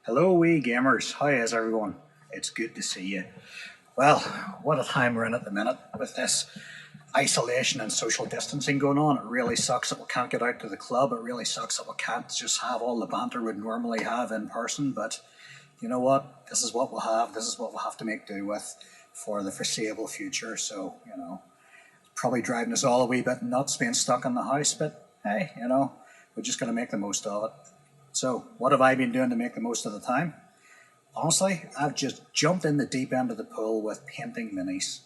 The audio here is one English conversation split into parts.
Hello, wee gamers. How is everyone? It's good to see you. Well, what a time we're in at the minute with this isolation and social distancing going on. It really sucks that we can't get out to the club. It really sucks that we can't just have all the banter we'd normally have in person. But you know what? This is what we'll have. This is what we'll have to make do with for the foreseeable future. So, probably driving us all a wee bit nuts being stuck in the house. But hey, we're just going to make the most of it. So, what have I been doing to make the most of the time? Honestly, I've just jumped in the deep end of the pool with painting minis.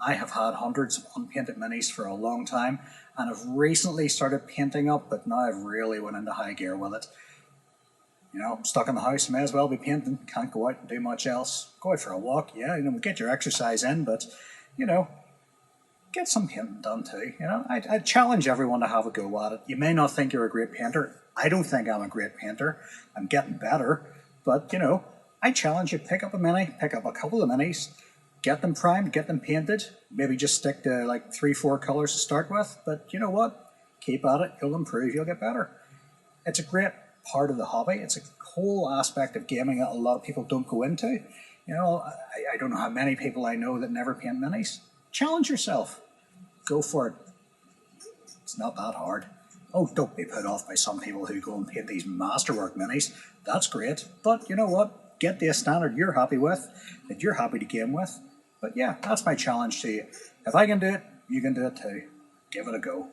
I have had hundreds of unpainted minis for a long time and have recently started painting up, but now I've really went into high gear with it. I'm stuck in the house, may as well be painting, can't go out and do much else. Go out for a walk, yeah, get your exercise in, but, you know, get some painting done too. I challenge everyone to have a go at it. You may not think you're a great painter. I don't think I'm a great painter. I'm getting better, but I challenge you, pick up a mini, pick up a couple of minis, get them primed, get them painted, maybe just stick to like 3-4 colors to start with, but you know what? Keep at it, you'll improve, you'll get better. It's a great part of the hobby. It's a whole aspect of gaming that a lot of people don't go into. I don't know how many people I know that never paint minis. Challenge yourself. Go for it. It's not that hard. Oh, don't be put off by some people who go and paint these masterwork minis. That's great. But you know what? Get the standard you're happy with, that you're happy to game with. But yeah, that's my challenge to you. If I can do it, you can do it too. Give it a go.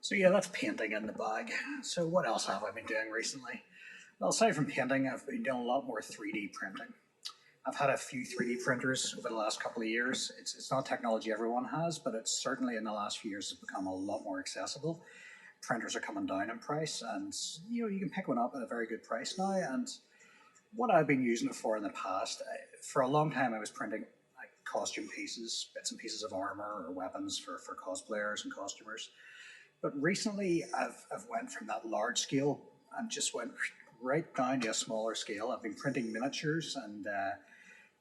So yeah, that's painting in the bag. So what else have I been doing recently? Well, aside from painting, I've been doing a lot more 3D printing. I've had a few 3D printers over the last couple of years. It's not technology everyone has, but it's certainly in the last few years has become a lot more accessible. Printers are coming down in price, and you can pick one up at a very good price now. And what I've been using it for in the past, for a long time, I was printing like costume pieces, bits and pieces of armor or weapons for cosplayers and costumers. But recently, I've went from that large scale and just went right down to a smaller scale. I've been printing miniatures and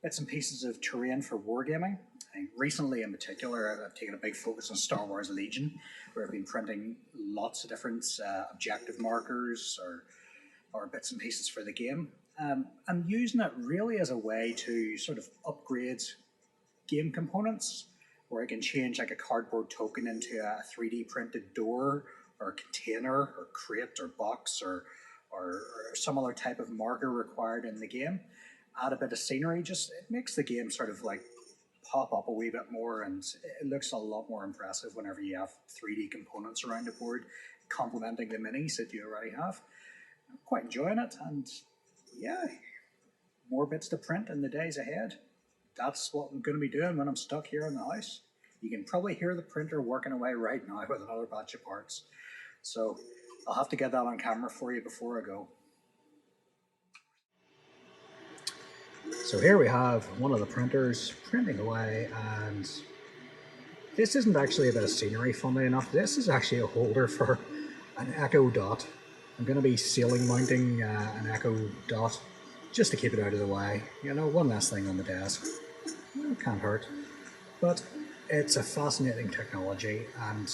bits and pieces of terrain for wargaming. And recently, in particular, I've taken a big focus on Star Wars Legion, where I've been printing lots of different objective markers or bits and pieces for the game. I'm using it really as a way to sort of upgrade game components, where I can change like a cardboard token into a 3D printed door or container or crate or box or some other type of marker required in the game. Add a bit of scenery, just it makes the game sort of like pop up a wee bit more, and it looks a lot more impressive whenever you have 3D components around the board complementing the minis that you already have. I'm quite enjoying it, and yeah, more bits to print in the days ahead. That's what I'm going to be doing when I'm stuck here in the house. You can probably hear the printer working away right now with another batch of parts. So I'll have to get that on camera for you before I go. So here we have one of the printers printing away, and this isn't actually a bit of scenery, funnily enough. This is actually a holder for an Echo Dot. I'm going to be ceiling mounting an Echo Dot just to keep it out of the way. One less thing on the desk. Can't hurt. But it's a fascinating technology, and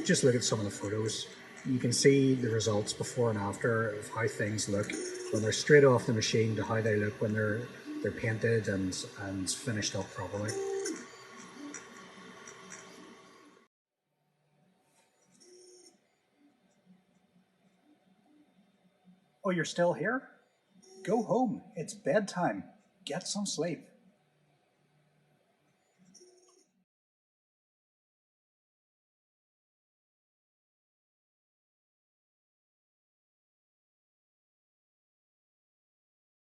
just look at some of the photos. You can see the results before and after of how things look when they're straight off the machine to how they look when they're painted and finished up properly. Oh, you're still here? Go home. It's bedtime. Get some sleep.